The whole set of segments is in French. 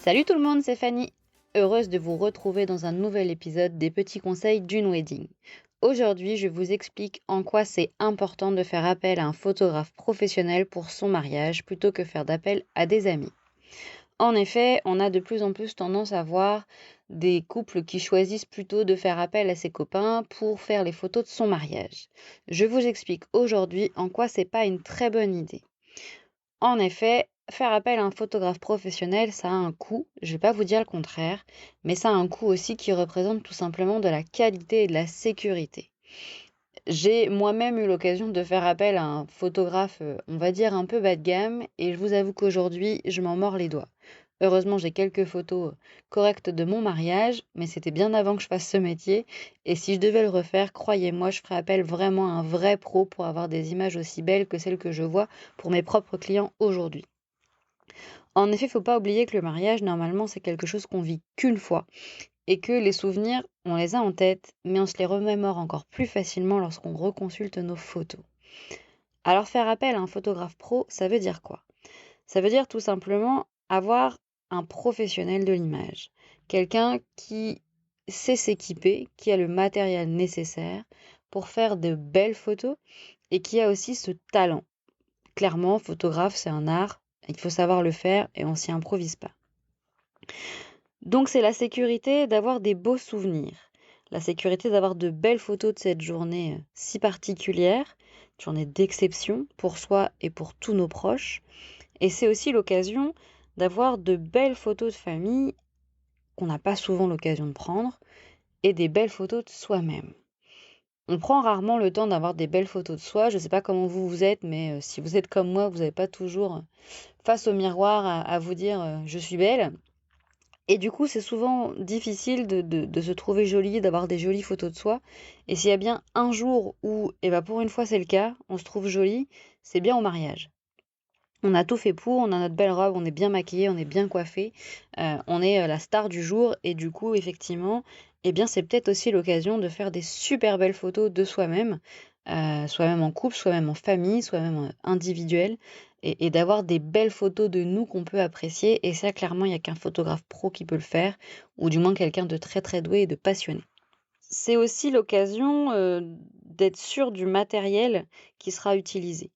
Salut tout le monde, c'est Fanny. Heureuse de vous retrouver dans un nouvel épisode des petits conseils d'une wedding. Aujourd'hui, je vous explique en quoi c'est important de faire appel à un photographe professionnel pour son mariage plutôt que faire d'appel à des amis. En effet, on a de plus en plus tendance à voir des couples qui choisissent plutôt de faire appel à ses copains pour faire les photos de son mariage. Je vous explique aujourd'hui en quoi c'est pas une très bonne idée. En effet, faire appel à un photographe professionnel, ça a un coût, je ne vais pas vous dire le contraire, mais ça a un coût aussi qui représente tout simplement de la qualité et de la sécurité. J'ai moi-même eu l'occasion de faire appel à un photographe, on va dire un peu bas de gamme, et je vous avoue qu'aujourd'hui, je m'en mords les doigts. Heureusement, j'ai quelques photos correctes de mon mariage, mais c'était bien avant que je fasse ce métier, et si je devais le refaire, croyez-moi, je ferais appel vraiment à un vrai pro pour avoir des images aussi belles que celles que je vois pour mes propres clients aujourd'hui. En effet, il ne faut pas oublier que le mariage, normalement, c'est quelque chose qu'on vit qu'une fois et que les souvenirs, on les a en tête, mais on se les remémore encore plus facilement lorsqu'on reconsulte nos photos. Alors faire appel à un photographe pro, ça veut dire quoi? Ça veut dire tout simplement avoir un professionnel de l'image, quelqu'un qui sait s'équiper, qui a le matériel nécessaire pour faire de belles photos et qui a aussi ce talent. Clairement, photographe, c'est un art, il faut savoir le faire et on s'y improvise pas. Donc c'est la sécurité d'avoir des beaux souvenirs, la sécurité d'avoir de belles photos de cette journée si particulière, journée d'exception pour soi et pour tous nos proches. Et c'est aussi l'occasion d'avoir de belles photos de famille qu'on n'a pas souvent l'occasion de prendre et des belles photos de soi-même. On prend rarement le temps d'avoir des belles photos de soi. Je ne sais pas comment vous êtes, mais si vous êtes comme moi, vous n'avez pas toujours face au miroir à vous dire je suis belle. Et du coup, c'est souvent difficile de se trouver jolie, d'avoir des jolies photos de soi. Et s'il y a bien un jour où, et ben pour une fois c'est le cas, on se trouve jolie, c'est bien au mariage. On a tout fait pour, on a notre belle robe, on est bien maquillé, on est bien coiffé, on est la star du jour et du coup, effectivement, eh bien, c'est peut-être aussi l'occasion de faire des super belles photos de soi-même, soi-même en couple, soi-même en famille, soi-même individuel, et d'avoir des belles photos de nous qu'on peut apprécier. Et ça, clairement, il n'y a qu'un photographe pro qui peut le faire, ou du moins quelqu'un de très très doué et de passionné. C'est aussi l'occasion d'être sûr du matériel qui sera utilisé.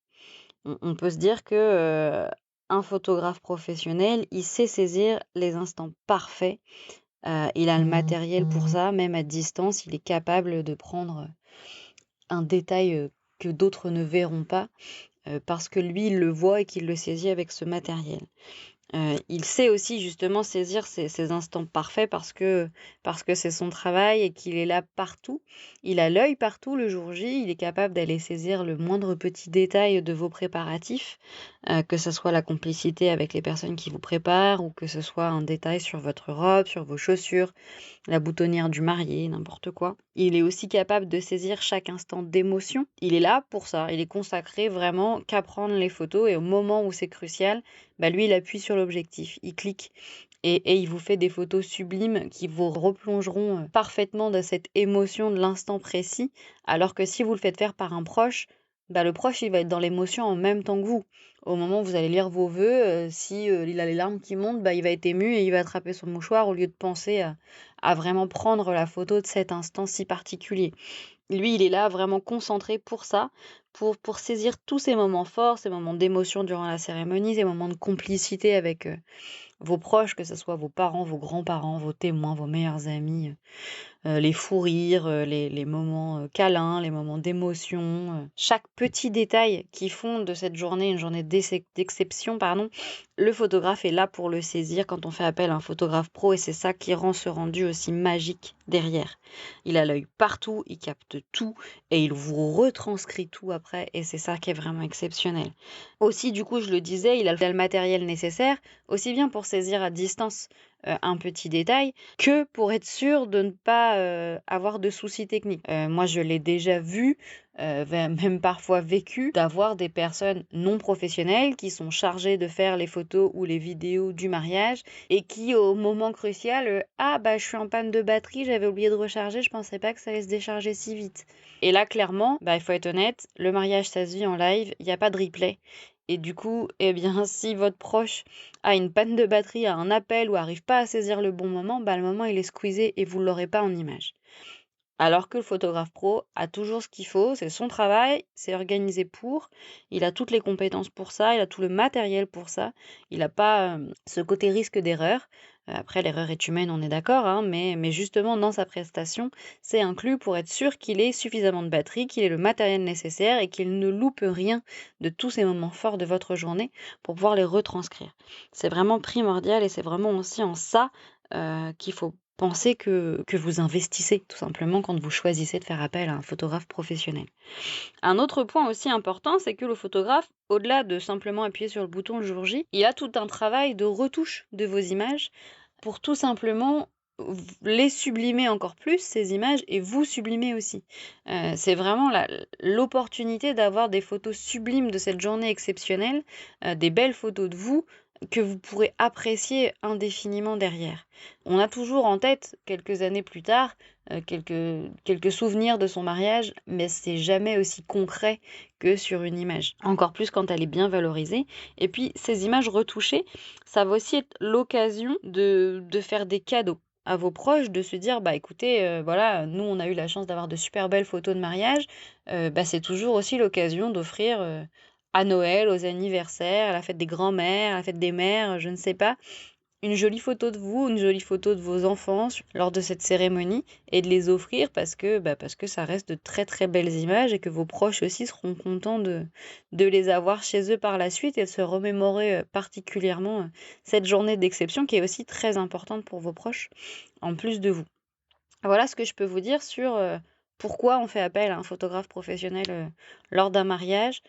On peut se dire que un photographe professionnel, il sait saisir les instants parfaits. Il a le matériel pour ça, même à distance, il est capable de prendre un détail que d'autres ne verront pas, parce que lui, il le voit et qu'il le saisit avec ce matériel. Il sait aussi justement saisir ces instants parfaits parce que c'est son travail et qu'il est là partout. Il a l'œil partout le jour J, il est capable d'aller saisir le moindre petit détail de vos préparatifs, que ce soit la complicité avec les personnes qui vous préparent ou que ce soit un détail sur votre robe, sur vos chaussures, la boutonnière du marié, n'importe quoi. Il est aussi capable de saisir chaque instant d'émotion. Il est là pour ça, il est consacré vraiment qu'à prendre les photos et au moment où c'est crucial, lui il appuie sur l'objectif, il clique et il vous fait des photos sublimes qui vous replongeront parfaitement dans cette émotion de l'instant précis, alors que si vous le faites faire par un proche, le proche il va être dans l'émotion en même temps que vous. Au moment où vous allez lire vos vœux, si il a les larmes qui montent, il va être ému et il va attraper son mouchoir au lieu de penser à vraiment prendre la photo de cet instant si particulier. Lui, il est là vraiment concentré pour ça, pour saisir tous ces moments forts, ces moments d'émotion durant la cérémonie, ces moments de complicité avec vos proches, que ce soit vos parents, vos grands-parents, vos témoins, vos meilleurs amis, les fous rires, les moments câlins, les moments d'émotion, chaque petit détail qui font de cette journée une journée d'exception, le photographe est là pour le saisir quand on fait appel à un photographe pro et c'est ça qui rend ce rendu aussi magique derrière. Il a l'œil partout, il capte tout et il vous retranscrit tout après et c'est ça qui est vraiment exceptionnel. Aussi, du coup, je le disais, il a le matériel nécessaire, aussi bien pour saisir à distance un petit détail, que pour être sûr de ne pas avoir de soucis techniques. Moi, je l'ai déjà vu, même parfois vécu, d'avoir des personnes non professionnelles qui sont chargées de faire les photos ou les vidéos du mariage et qui, au moment crucial, je suis en panne de batterie, j'avais oublié de recharger, je pensais pas que ça allait se décharger si vite. Et là, clairement, il faut être honnête, le mariage, ça se vit en live, il n'y a pas de replay. Et du coup, eh bien, si votre proche a une panne de batterie, a un appel ou arrive pas à saisir le bon moment, bah, le moment il est squeezé et vous l'aurez pas en image. Alors que le photographe pro a toujours ce qu'il faut, c'est son travail, c'est organisé pour, il a toutes les compétences pour ça, il a tout le matériel pour ça, il n'a pas ce côté risque d'erreur. Après, l'erreur est humaine, on est d'accord, hein, mais justement, dans sa prestation, c'est inclus pour être sûr qu'il ait suffisamment de batterie, qu'il ait le matériel nécessaire et qu'il ne loupe rien de tous ces moments forts de votre journée pour pouvoir les retranscrire. C'est vraiment primordial et c'est vraiment aussi en ça qu'il faut penser que vous investissez tout simplement quand vous choisissez de faire appel à un photographe professionnel. Un autre point aussi important, c'est que le photographe, au-delà de simplement appuyer sur le bouton le jour J, il a tout un travail de retouche de vos images pour tout simplement les sublimer encore plus, ces images, et vous sublimer aussi. C'est vraiment l'opportunité d'avoir des photos sublimes de cette journée exceptionnelle, des belles photos de vous, que vous pourrez apprécier indéfiniment derrière. On a toujours en tête, quelques années plus tard, quelques souvenirs de son mariage, mais c'est jamais aussi concret que sur une image. Encore plus quand elle est bien valorisée. Et puis, ces images retouchées, ça va aussi être l'occasion de faire des cadeaux à vos proches, de se dire, bah écoutez, voilà, nous on a eu la chance d'avoir de super belles photos de mariage, bah, c'est toujours aussi l'occasion d'offrir à Noël, aux anniversaires, à la fête des grands-mères, à la fête des mères, je ne sais pas, une jolie photo de vous, une jolie photo de vos enfants lors de cette cérémonie et de les offrir parce que ça reste de très très belles images et que vos proches aussi seront contents de les avoir chez eux par la suite et de se remémorer particulièrement cette journée d'exception qui est aussi très importante pour vos proches en plus de vous. Voilà ce que je peux vous dire sur pourquoi on fait appel à un photographe professionnel lors d'un mariage.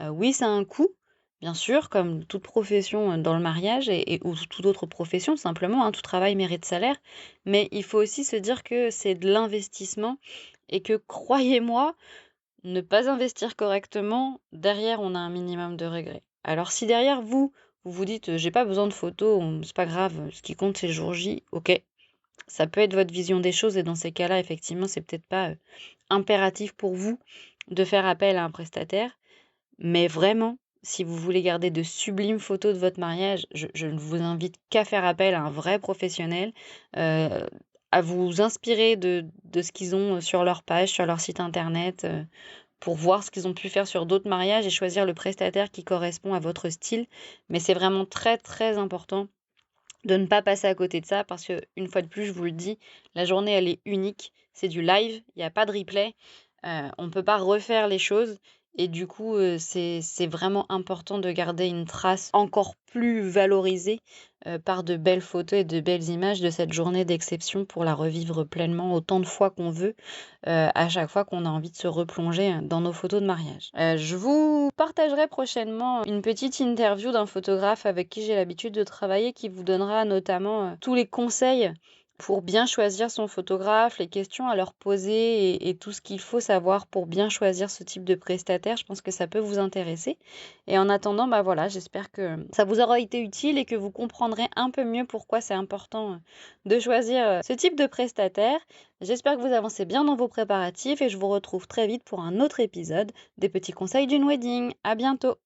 Oui, ça a un coût, bien sûr, comme toute profession dans le mariage ou toute autre profession, simplement, hein, tout travail mérite salaire. Mais il faut aussi se dire que c'est de l'investissement et que, croyez-moi, ne pas investir correctement, derrière, on a un minimum de regrets. Alors si derrière vous, vous vous dites, j'ai pas besoin de photos, c'est pas grave, ce qui compte c'est le jour J, ok, ça peut être votre vision des choses et dans ces cas-là, effectivement, c'est peut-être pas impératif pour vous de faire appel à un prestataire. Mais vraiment, si vous voulez garder de sublimes photos de votre mariage, je ne vous invite qu'à faire appel à un vrai professionnel, à vous inspirer de ce qu'ils ont sur leur page, sur leur site internet, pour voir ce qu'ils ont pu faire sur d'autres mariages et choisir le prestataire qui correspond à votre style. Mais c'est vraiment très très important de ne pas passer à côté de ça parce que, une fois de plus, je vous le dis, la journée, elle est unique. C'est du live, il n'y a pas de replay. On ne peut pas refaire les choses. Et du coup, c'est vraiment important de garder une trace encore plus valorisée par de belles photos et de belles images de cette journée d'exception pour la revivre pleinement autant de fois qu'on veut, à chaque fois qu'on a envie de se replonger dans nos photos de mariage. Je vous partagerai prochainement une petite interview d'un photographe avec qui j'ai l'habitude de travailler qui vous donnera notamment tous les conseils pour bien choisir son photographe, les questions à leur poser et tout ce qu'il faut savoir pour bien choisir ce type de prestataire. Je pense que ça peut vous intéresser. Et en attendant, bah voilà, j'espère que ça vous aura été utile et que vous comprendrez un peu mieux pourquoi c'est important de choisir ce type de prestataire. J'espère que vous avancez bien dans vos préparatifs et je vous retrouve très vite pour un autre épisode des petits conseils d'une wedding. À bientôt!